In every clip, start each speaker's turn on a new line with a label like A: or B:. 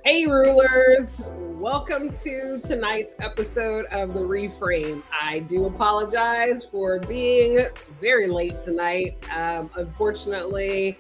A: Hey, rulers. Welcome to tonight's episode of the Reframe. I do apologize for being very late tonight. Unfortunately,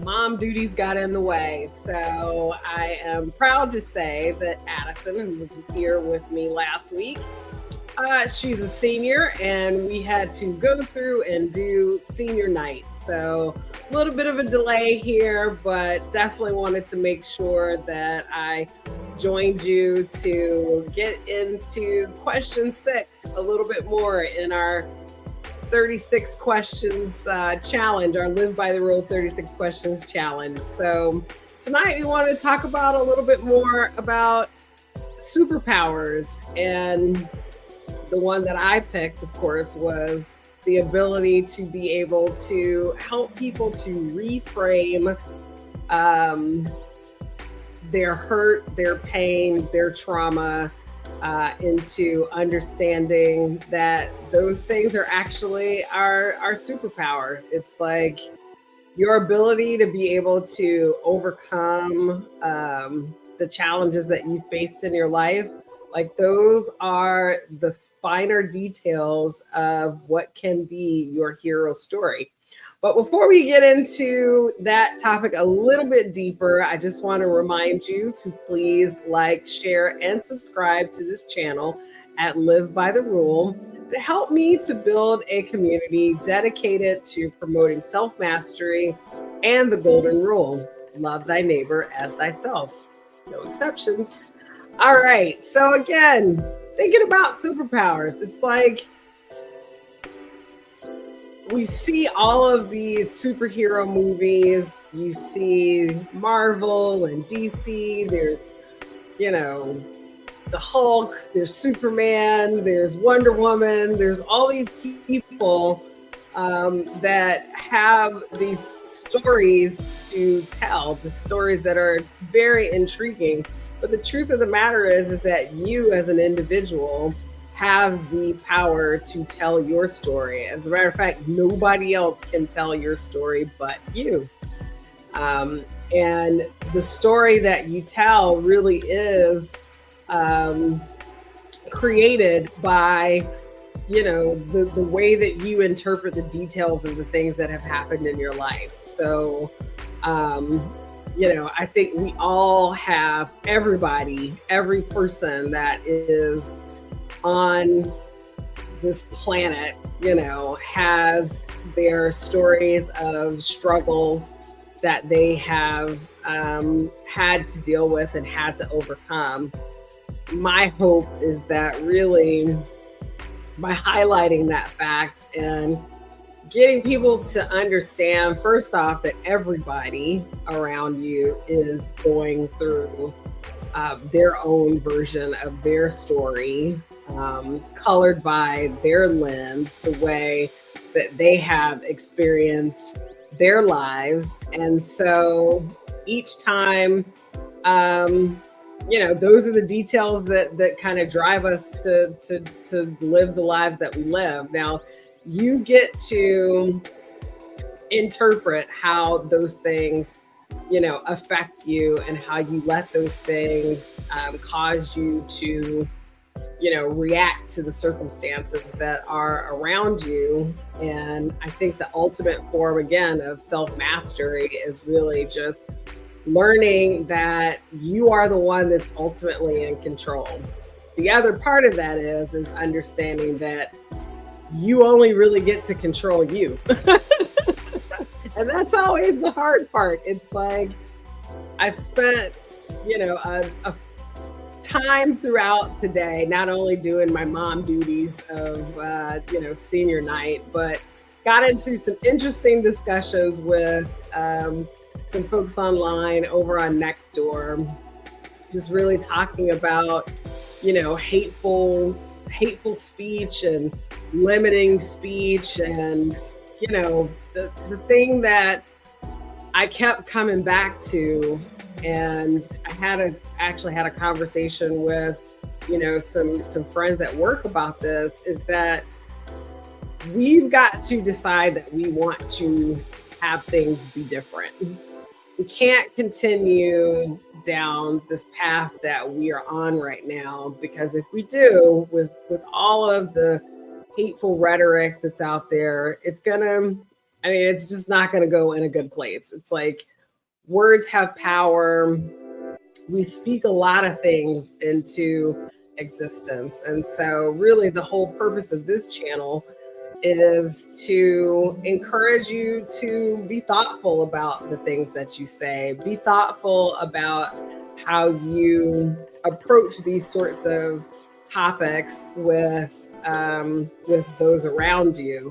A: mom duties got in the way. So I am proud to say that Addison, who was here with me last week, she's a senior, and we had to go through and do senior night. So a little bit of a delay here, but definitely wanted to make sure that I joined you to get into question 6 a little bit more in our 36 questions challenge, our Live by the Rule 36 questions challenge. So tonight we want to talk about a little bit more about superpowers, and the one that I picked, of course, was the ability to be able to help people to reframe their hurt, their pain, their trauma into understanding that those things are actually our superpower. It's like your ability to be able to overcome the challenges that you faced in your life. Like, those are the finer details of what can be your hero story. But before we get into that topic a little bit deeper, I just want to remind you to please like, share, and subscribe to this channel at Live by the Rule to help me to build a community dedicated to promoting self-mastery and the golden rule: love thy neighbor as thyself. No exceptions. All right. So again, thinking about superpowers, it's like we see all of these superhero movies. You see Marvel and DC. There's, the Hulk, there's Superman, there's Wonder Woman, there's all these people that have these stories to tell, the stories that are very intriguing. But the truth of the matter is that you as an individual have the power to tell your story. As a matter of fact, nobody else can tell your story but you. And the story that you tell really is created by the way that you interpret the details of the things that have happened in your life. So I think we all have, every person that is on this planet, has their stories of struggles that they have had to deal with and had to overcome. My hope is that really by highlighting that fact and getting people to understand, first off, that everybody around you is going through their own version of their story, colored by their lens, the way that they have experienced their lives. And so each time, those are the details that kind of drive us to live the lives that we live. Now, you get to interpret how those things, affect you, and how you let those things cause you to, react to the circumstances that are around you. And I think the ultimate form, again, of self-mastery is really just learning that you are the one that's ultimately in control. The other part of that is understanding that you only really get to control you. And that's always the hard part. It's like, I spent, a time throughout today, not only doing my mom duties of, senior night, but got into some interesting discussions with some folks online over on Nextdoor, just really talking about, hateful speech and limiting speech. And, the thing that I kept coming back to, and I actually had a conversation with, some friends at work about this, is that we've got to decide that we want to have things be different. we can't continue down this path that we are on right now, because if we do, with all of the hateful rhetoric that's out there, it's gonna, I mean, it's just not gonna go in a good place. It's like words have power. We speak a lot of things into existence. And so really the whole purpose of this channel is to encourage you to be thoughtful about the things that you say. Be thoughtful about how you approach these sorts of topics with those around you.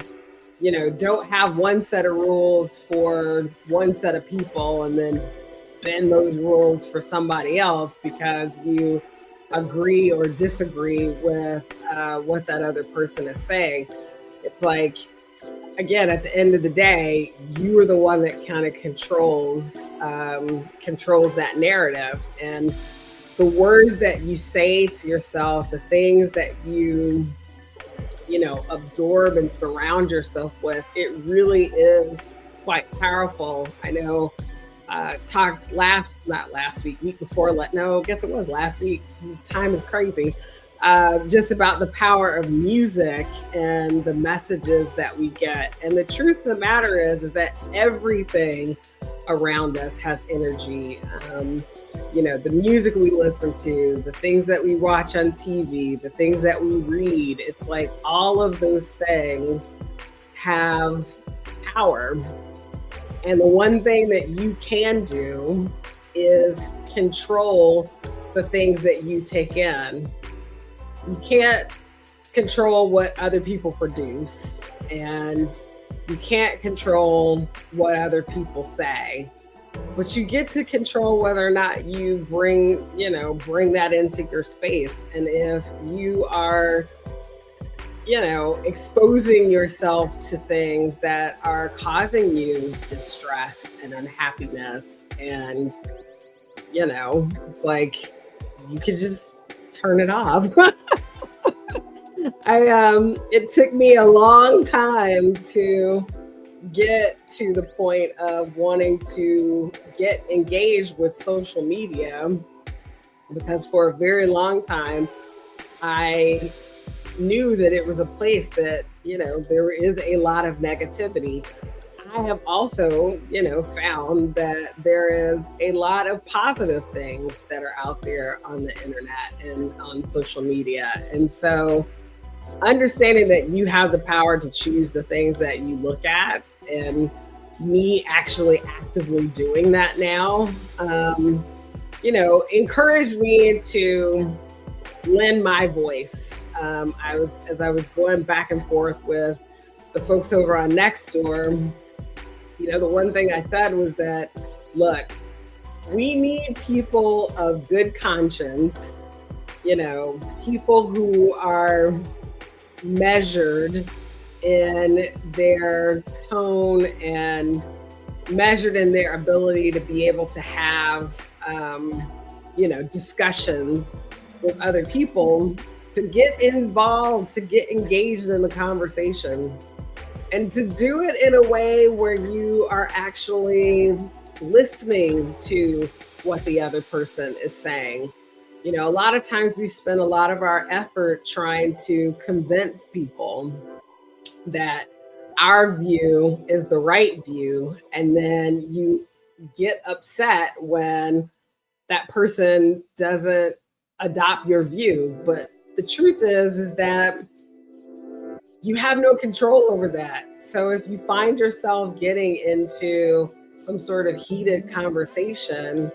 A: You know, don't have one set of rules for one set of people and then bend those rules for somebody else because you agree or disagree with what that other person is saying. It's like, again, at the end of the day, you are the one that kind of controls that narrative. And the words that you say to yourself, the things that you absorb and surround yourself with, it really is quite powerful. I know talked not last week, week before, no, I guess it was last week. Time is crazy. Just about the power of music and the messages that we get. And the truth of the matter is that everything around us has energy. The music we listen to, the things that we watch on TV, the things that we read, it's like all of those things have power. And the one thing that you can do is control the things that you take in. You can't control what other people produce, and you can't control what other people say, but you get to control whether or not you bring that into your space. And if you are exposing yourself to things that are causing you distress and unhappiness, and it's like you could just turn it off. It took me a long time to get to the point of wanting to get engaged with social media, because for a very long time I knew that it was a place that there is a lot of negativity. I have also found that there is a lot of positive things that are out there on the internet and on social media. And so understanding that you have the power to choose the things that you look at, and me actually actively doing that now, encouraged me to lend my voice. As I was going back and forth with the folks over on Nextdoor, the one thing I said was that, look, we need people of good conscience, people who are measured in their tone and measured in their ability to be able to have, discussions with other people, to get involved, to get engaged in the conversation, and to do it in a way where you are actually listening to what the other person is saying. A lot of times we spend a lot of our effort trying to convince people that our view is the right view, and then you get upset when that person doesn't adopt your view. But the truth is that you have no control over that. So if you find yourself getting into some sort of heated conversation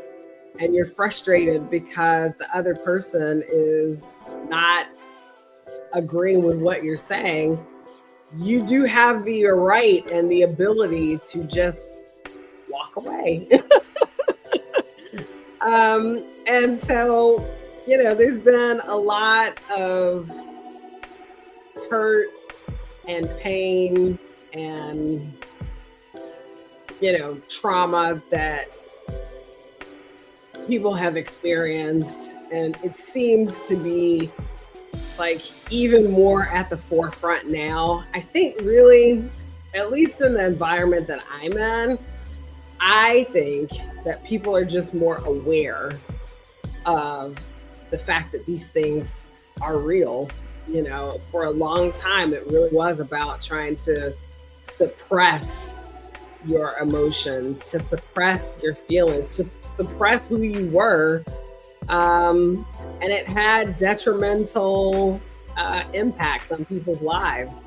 A: and you're frustrated because the other person is not agreeing with what you're saying, you do have the right and the ability to just walk away. And so, there's been a lot of hurt and pain and, trauma that people have experienced. And it seems to be like even more at the forefront now. I think really, at least in the environment that I'm in, I think that people are just more aware of the fact that these things are real. You know, for a long time, it really was about trying to suppress your emotions, to suppress your feelings, to suppress who you were. And it had detrimental impacts on people's lives.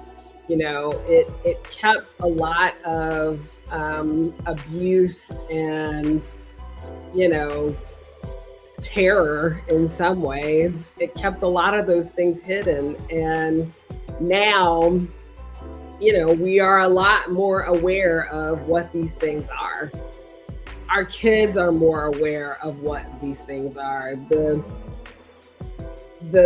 A: You know, it kept a lot of abuse and, you know, terror in some ways. It kept a lot of those things hidden. And now, you know, we are a lot more aware of what these things are. Our kids are more aware of what these things are. The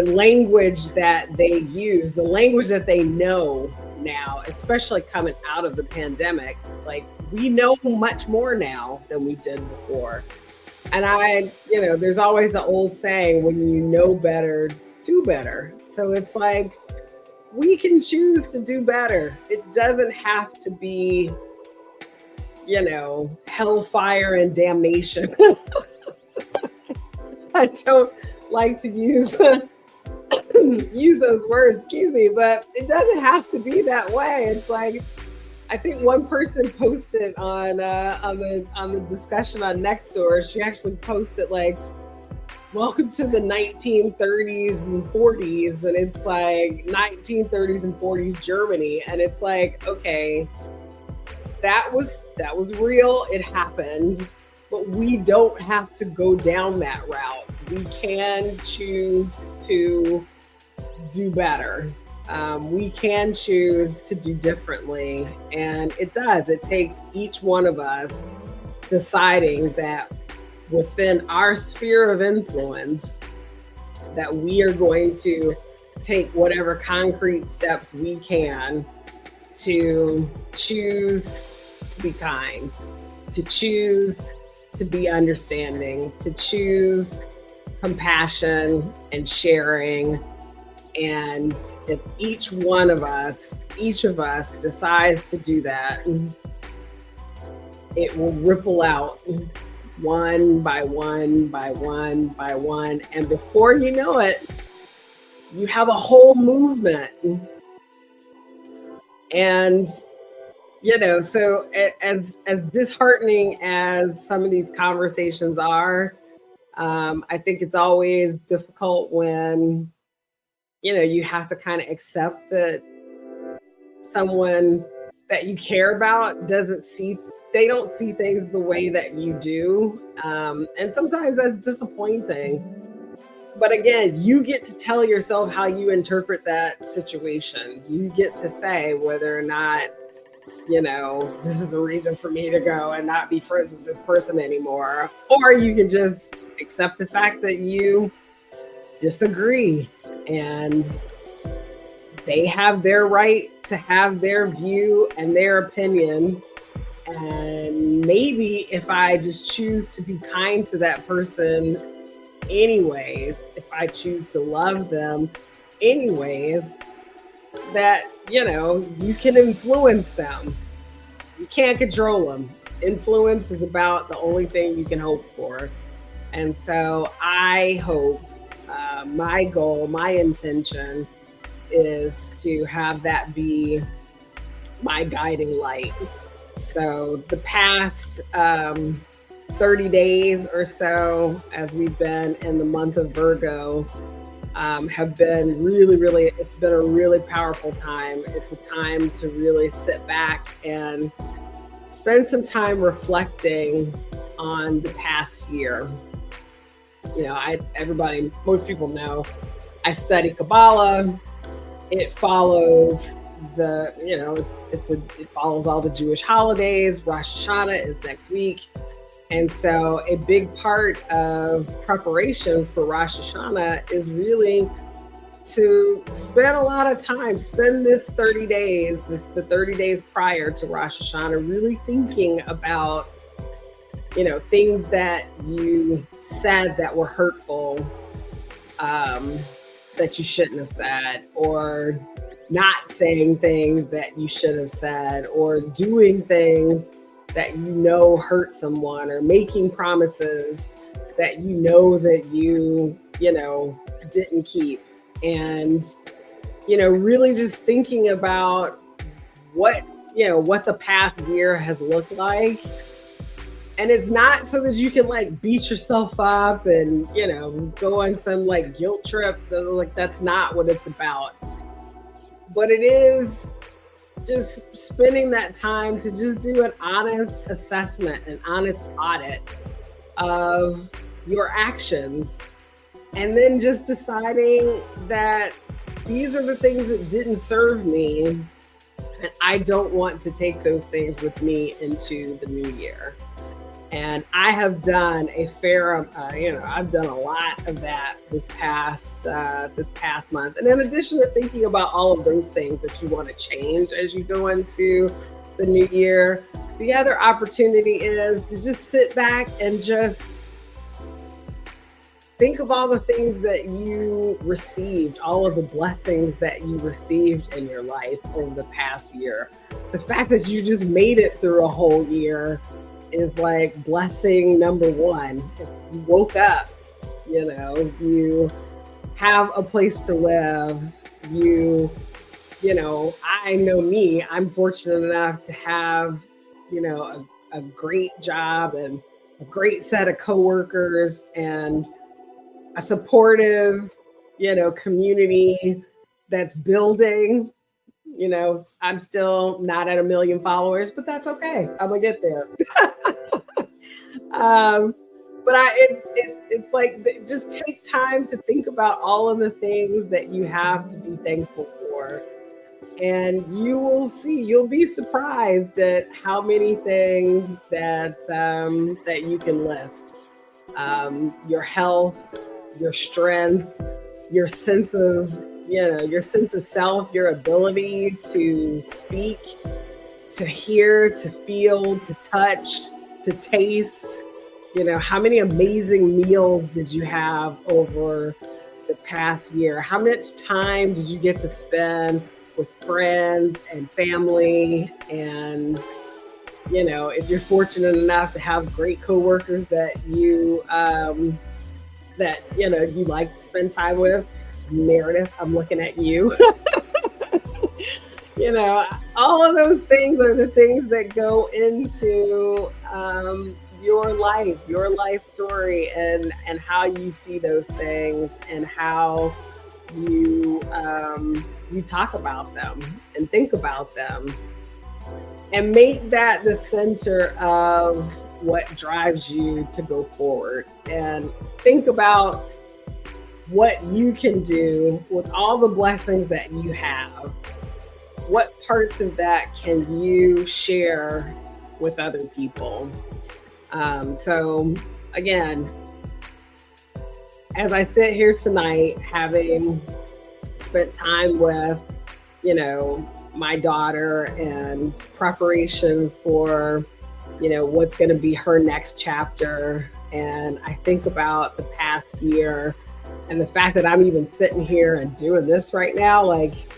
A: language that they use, the language that they know now, especially coming out of the pandemic, like we know much more now than we did before. And you know, there's always the old saying, when you know better, do better. So it's like, we can choose to do better. It doesn't have to be, you know, hellfire and damnation. I don't like to use use those words, excuse me, but it doesn't have to be that way. It's like, I think one person posted on the discussion on Nextdoor. She actually posted like, "Welcome to the 1930s and 40s," and it's like 1930s and 40s Germany, and it's like, okay, that was real. It happened, but we don't have to go down that route. We can choose to do better. We can choose to do differently. And it does. It takes each one of us deciding that within our sphere of influence, that we are going to take whatever concrete steps we can to choose to be kind, to choose to be understanding, to choose compassion and sharing. And if each of us decides to do that, it will ripple out one by one by one by one. And before you know it, you have a whole movement. And, you know, so as disheartening as some of these conversations are, I think it's always difficult when, you know, you have to kind of accept that someone that you care about they don't see things the way that you do. And sometimes that's disappointing. But again, you get to tell yourself how you interpret that situation. You get to say whether or not, you know, this is a reason for me to go and not be friends with this person anymore. Or you can just accept the fact that you disagree and they have their right to have their view and their opinion. And maybe if I just choose to be kind to that person anyways, if I choose to love them anyways, that, you know, you can influence them. You can't control them. Influence is about the only thing you can hope for. And so I hope, my goal, my intention is to have that be my guiding light. So the past 30 days or so, as we've been in the month of Virgo, have been really, it's been a really powerful time. It's a time to really sit back and spend some time reflecting on the past year. You know, most people know I study Kabbalah. It follows it follows all the Jewish holidays. Rosh Hashanah is next week. And so a big part of preparation for Rosh Hashanah is really to spend a lot of time, spend this 30 days, the 30 days prior to Rosh Hashanah, really thinking about, you know, things that you said that were hurtful, that you shouldn't have said, or not saying things that you should have said, or doing things that you know hurt someone, or making promises that that you know didn't keep. And really just thinking about what what the past year has looked like. And it's not so that you can like beat yourself up and go on some like guilt trip. Like, that's not what it's about. But it is just spending that time to just do an honest assessment, an honest audit of your actions, and then just deciding that these are the things that didn't serve me, and I don't want to take those things with me into the new year. And I have done I've done a lot of that this past month. And in addition to thinking about all of those things that you want to change as you go into the new year, the other opportunity is to just sit back and just think of all the things that you received, all of the blessings that you received in your life over the past year. The fact that you just made it through a whole year is like blessing number one. You woke up, you have a place to live. I know me, I'm fortunate enough to have, a great job and a great set of coworkers and a supportive, community that's building. I'm still not at 1 million followers, but that's okay. I'm gonna get there. But it's like, just take time to think about all of the things that you have to be thankful for, and you'll be surprised at how many things that you can list. Your health, your strength, your sense of self, your ability to speak, to hear, to feel, to touch, to taste. How many amazing meals did you have over the past year? How much time did you get to spend with friends and family? And if you're fortunate enough to have great coworkers that you like to spend time with, Meredith, I'm looking at you. All of those things are the things that go into your life story, and how you see those things, and how you talk about them and think about them, and make that the center of what drives you to go forward. And think about what you can do with all the blessings that you have. What parts of that can you share with other people? So again, as I sit here tonight, having spent time with, my daughter, and preparation for, what's going to be her next chapter, and I think about the past year, and the fact that I'm even sitting here and doing this right now, like,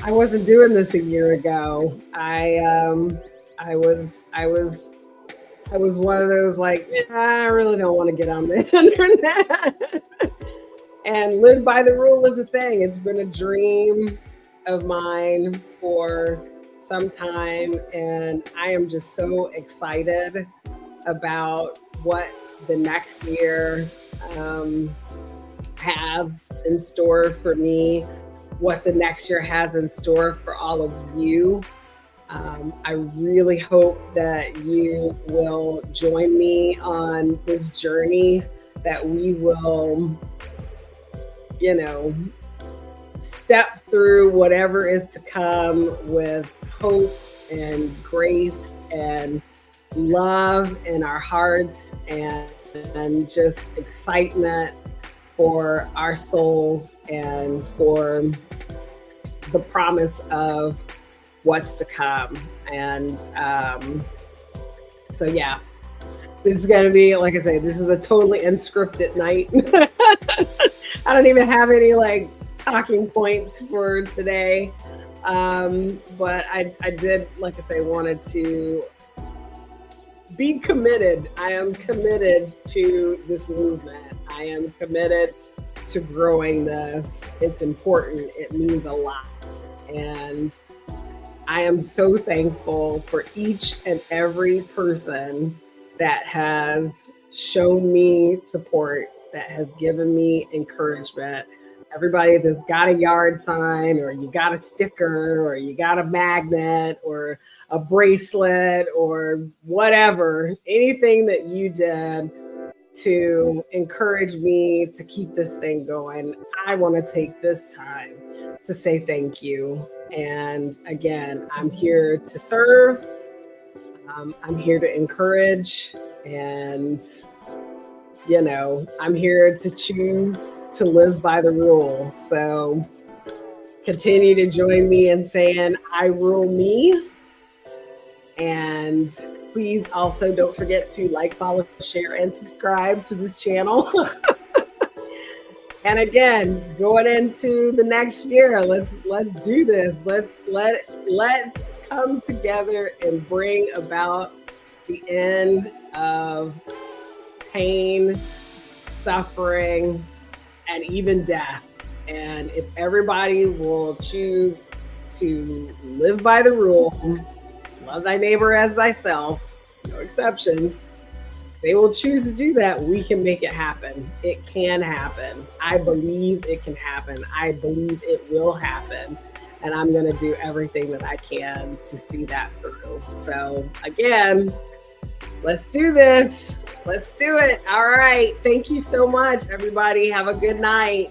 A: I wasn't doing this a year ago. I was one of those like, I really don't want to get on the internet. And live by the rule is a thing. It's been a dream of mine for some time, and I am just so excited about what the next year has in store for me, what the next year has in store for all of you. I really hope that you will join me on this journey, that we will, step through whatever is to come with hope and grace and love in our hearts, and just excitement for our souls, and for the promise of what's to come. And so yeah, this is going to be, like I say, this is a totally unscripted night. I don't even have any like talking points for today. But I did, like I say, wanted to be committed. I am committed to this movement. I am committed to growing this. It's important. It means a lot. And I am so thankful for each and every person that has shown me support, that has given me encouragement. Everybody that's got a yard sign, or you got a sticker, or you got a magnet, or a bracelet, or whatever, anything that you did to encourage me to keep this thing going, I want to take this time to say thank you. And again, I'm here to serve, I'm here to encourage, and I'm here to choose to live by the rules. So continue to join me in saying, I rule me. And please also don't forget to like, follow, share, and subscribe to this channel. And again, going into the next year, let's do this. Let's come together and bring about the end of pain, suffering, and even death. And if everybody will choose to live by the rule, love thy neighbor as thyself, no exceptions, they will choose to do that, we can make it happen. It can happen. I believe it can happen. I believe it will happen. And I'm going to do everything that I can to see that through. So again, let's do this. Let's do it. All right. Thank you so much, everybody. Have a good night.